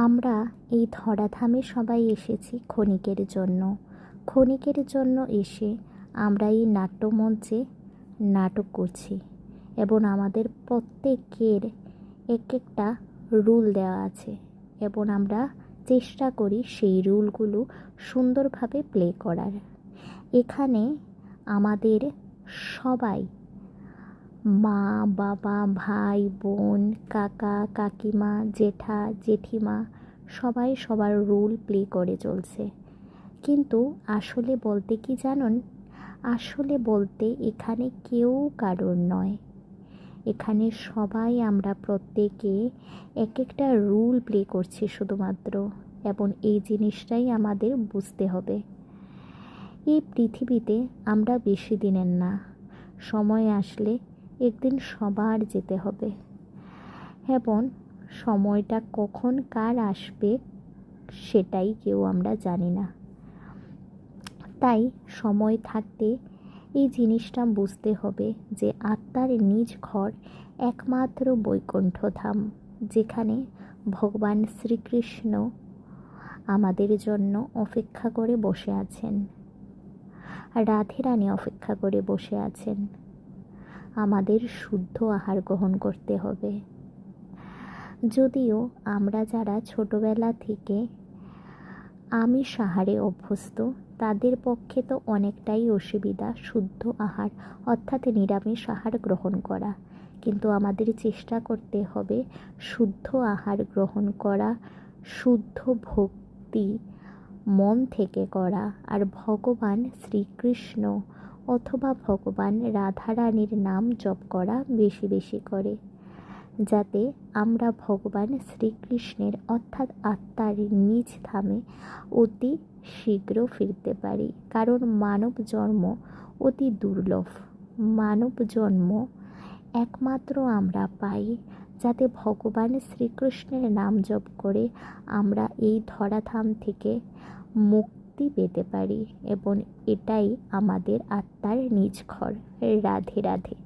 আমরা এই ধরাধামে সবাই এসেছি ক্ষণিকের জন্য। ক্ষণিকের জন্য এসে আমরা এই নাট্যমঞ্চে নাটক করছি এবং আমাদের প্রত্যেকের এক একটা রুল দেওয়া আছে এবং আমরা চেষ্টা করি সেই রুলগুলো সুন্দরভাবে প্লে করার। এখানে আমাদের সবাই মা, বাবা, ভাই, বোন, কাকা, কাকিমা, জেঠা, জেঠিমা সবাই সবার রোল প্লে করে চলছে। কিন্তু আসলে বলতে কি জানেন, আসলে বলতে এখানে কেউ কারোর নয়। এখানে সবাই আমরা প্রত্যেকে এক একটা রোল প্লে করছি শুধুমাত্র, এবং এই জিনিসটাই আমাদের বুঝতে হবে। এই পৃথিবীতে আমরা বেশি দিনের না, সময় আসলে একদিন সবার যেতে হবে এবং সময়টা কখন কার আসবে সেটাই কেউ আমরা জানি না। তাই সময় থাকতে এই জিনিসটা বুঝতে হবে যে আত্মার নিজ ঘর একমাত্র বৈকুণ্ঠ ধাম, যেখানে ভগবান শ্রীকৃষ্ণ আমাদের জন্য অপেক্ষা করে বসে আছেন, রাধে রানী অপেক্ষা করে বসে আছেন। আমাদের শুদ্ধ আহার গ্রহণ করতে হবে। যদিও আমরা যারা ছোটবেলা থেকে আমিষ আহারে অভ্যস্ত, তাদের পক্ষে তো অনেকটাই অসুবিধা শুদ্ধ আহার অর্থাৎ নিরামিষ আহার গ্রহণ করা, কিন্তু আমাদের চেষ্টা করতে হবে শুদ্ধ আহার গ্রহণ করা, শুদ্ধ ভক্তি মন থেকে করা, আর ভগবান শ্রীকৃষ্ণ অথবা ভগবান রাধারানীর নাম জপ করা বেশি বেশি করে, যাতে আমরা ভগবান শ্রীকৃষ্ণের অর্থাৎ আত্মার নিজ ধামে অতি শীঘ্র ফিরতে পারি। কারণ মানব জন্ম অতি দুর্লভ। মানব জন্ম একমাত্র আমরা পাই যাতে ভগবান শ্রীকৃষ্ণের নাম জপ করে আমরা এই ধরাধাম থেকে মুক্তি পেতে পারি, এবং এটাই আমাদের আত্মার নিজ ঘর। রাধে রাধে।